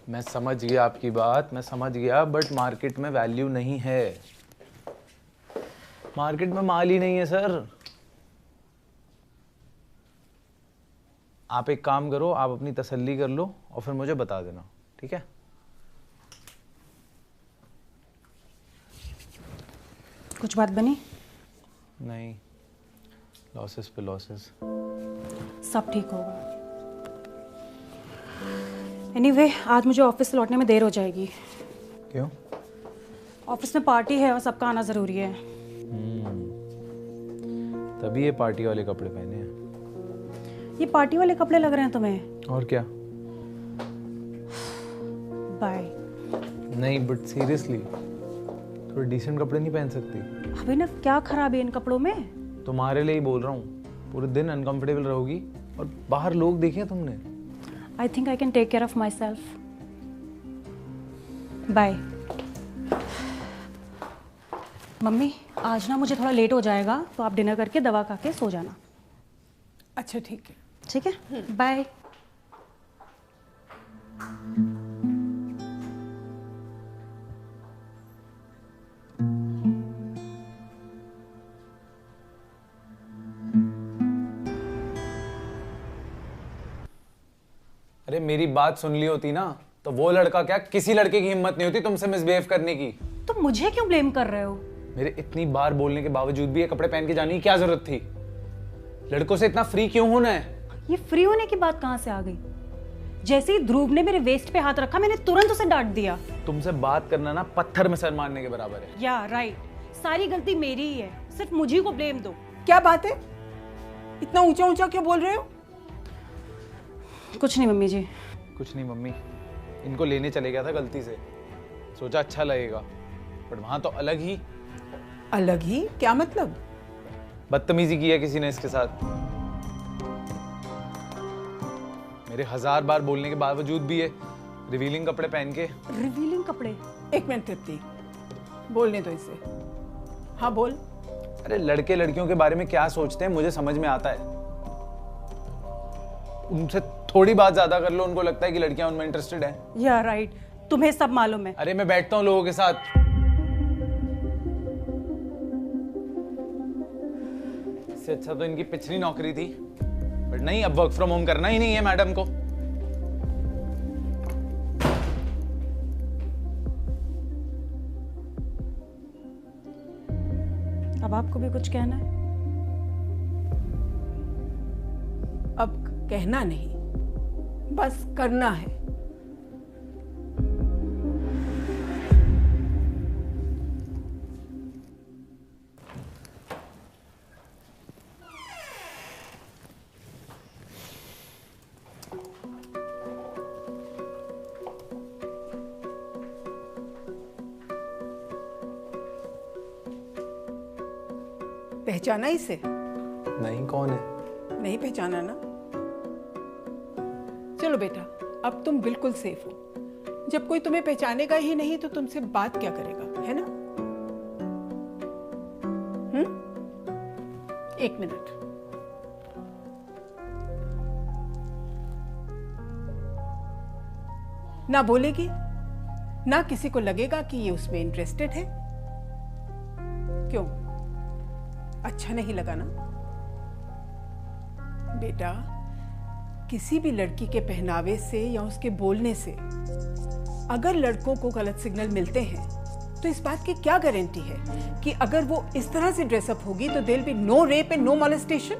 मैं समझ गया आपकी बात, मैं समझ गया, बट मार्केट में वैल्यू नहीं है। मार्केट में माल ही नहीं है सर। आप एक काम करो, आप अपनी तसल्ली कर लो और फिर मुझे बता देना, ठीक है? कुछ बात बनी? नहीं, लॉसेस पे लॉसेस। सब ठीक होगा। एनीवे, आज मुझे ऑफिस से लौटने में देर हो जाएगी। क्यों? ऑफिस में पार्टी है और सबका आना ज़रूरी है। तभी ये पार्टी वाले कपड़े पहने हैं। ये पार्टी वाले कपड़े लग रहे हैं तुम्हें? और क्या? बाय। नहीं, बट सीरियसली थोड़े डिसेंट कपड़े नहीं पहन सकती? अभिनव, क्या खराब है इन कपड़ों में? तुम्हारे लिए ही बोल रहा हूँ। पूरे दिन अनकंफर्टेबल रहोगी और बाहर लोग देखे तुमने। I think I can take care of myself. Bye. Mummy, आज ना मुझे थोड़ा लेट हो जाएगा, तो आप डिनर करके दवा खा के सो जाना। अच्छा ठीक है। ठीक है, बाय। अरे मेरी बात सुन ली होती ना तो वो लड़का क्या, किसी लड़के की हिम्मत नहीं होती तुमसे मिसबिहेव करने की। तो मुझे क्यों ब्लेम कर रहे हो? मेरे इतनी बार बोलने के बावजूद भी ये कपड़े पहन के जाने की क्या जरूरत थी? लड़कों से इतना फ्री क्यों होना है? ये फ्री होने की बात कहाँ से आ गई? जैसे ही ध्रुव ने मेरे वेस्ट पे हाथ रखा, मैंने तुरंत उसे डांट दिया। तुमसे बात करना ना पत्थर में सर मारने के बराबर है। या राइट, सारी गलती मेरी ही है, सिर्फ मुझे को ब्लेम दो। क्या बात है, इतना ऊंचा ऊंचा क्यों बोल रहे हो? कुछ नहीं मम्मी जी। कुछ नहीं मम्मी, इनको लेने चले गया था गलती से, सोचा अच्छा लगेगा, बट वहां तो अलग ही। अलग ही क्या मतलब? बदतमीजी की है किसी ने इसके साथ। मेरे 1000 बार बोलने के बावजूद भी ये रिवीलिंग कपड़े पहन के। रिवीलिंग कपड़े? एक मिनट तृप्ति, बोलने दो इसे। हाँ बोल। अरे लड़के लड़कियों के बारे में क्या सोचते हैं मुझे समझ में आता है। उनसे थोड़ी बात ज्यादा कर लो, उनको लगता है कि लड़कियां उनमें इंटरेस्टेड हैं। या राइट, तुम्हें सब मालूम है। अरे मैं बैठता हूँ लोगों के साथ। इससे अच्छा तो इनकी पिछली नौकरी थी, बट नहीं, अब वर्क फ्रॉम होम करना ही नहीं है मैडम को। अब आपको भी कुछ कहना है? अब कहना नहीं, बस करना है। पहचाना इसे? नहीं, कौन है? नहीं पहचाना ना? चलो बेटा, अब तुम बिल्कुल सेफ हो। जब कोई तुम्हें पहचानेगा ही नहीं तो तुमसे बात क्या करेगा, है ना? एक मिनट। ना बोलेगी, ना किसी को लगेगा कि ये उसमें इंटरेस्टेड है। क्यों, अच्छा नहीं लगा ना? बेटा, किसी भी लड़की के पहनावे से या उसके बोलने से अगर लड़कों को गलत सिग्नल मिलते हैं तो इस बात की क्या गारंटी है कि अगर वो इस तरह से ड्रेसअप होगी तो there will be no rape and no molestation.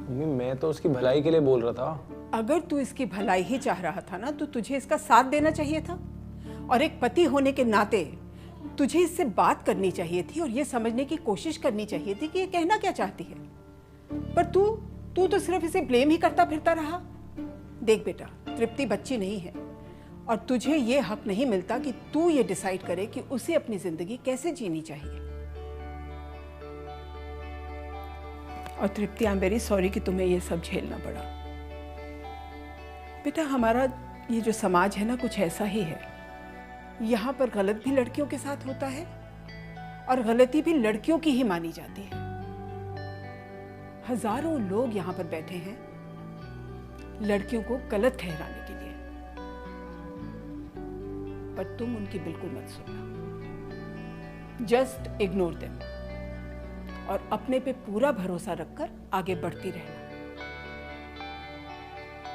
Mummy मैं तो उसकी भलाई के लिए बोल रहा था। अगर तू इसकी भलाई ही चाह रहा था ना तो तुझे इसका साथ देना चाहिए था, और एक पति होने के नाते तुझे इससे बात करनी चाहिए थी और ये समझने की कोशिश करनी चाहिए थी कि ये कहना क्या चाहती है। पर तू तो सिर्फ इसे ब्लेम ही करता फिरता रहा। देख बेटा, तृप्ति बच्ची नहीं है और तुझे ये हक नहीं मिलता कि तू ये डिसाइड करे कि उसे अपनी जिंदगी कैसे जीनी चाहिए। और तृप्ति, आई एम वेरी सॉरी कि तुम्हें ये सब झेलना पड़ा। बेटा, हमारा ये जो समाज है ना, कुछ ऐसा ही है। यहाँ पर गलत भी लड़कियों के साथ होता है और गलती भी लड़कियों की ही मानी जाती है। हजारों लोग यहाँ पर बैठे हैं, लड़कियों को गलत ठहराने के लिए, पर तुम उनकी बिल्कुल मत सुनना। जस्ट इग्नोर देम और अपने पे पूरा भरोसा रखकर आगे बढ़ती रहना।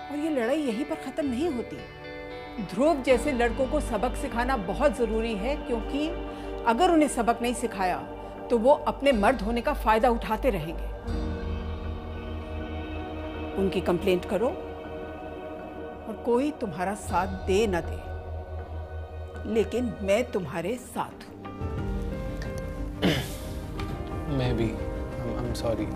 और ये लड़ाई यहीं पर खत्म नहीं होती। ध्रुव जैसे लड़कों को सबक सिखाना बहुत जरूरी है, क्योंकि अगर उन्हें सबक नहीं सिखाया तो वो अपने मर्द होने का फायदा उठाते रहेंगे। उनकी कंप्लेंट करो और कोई तुम्हारा साथ दे न दे, लेकिन मैं तुम्हारे साथ हूं। मैं भी, I'm sorry.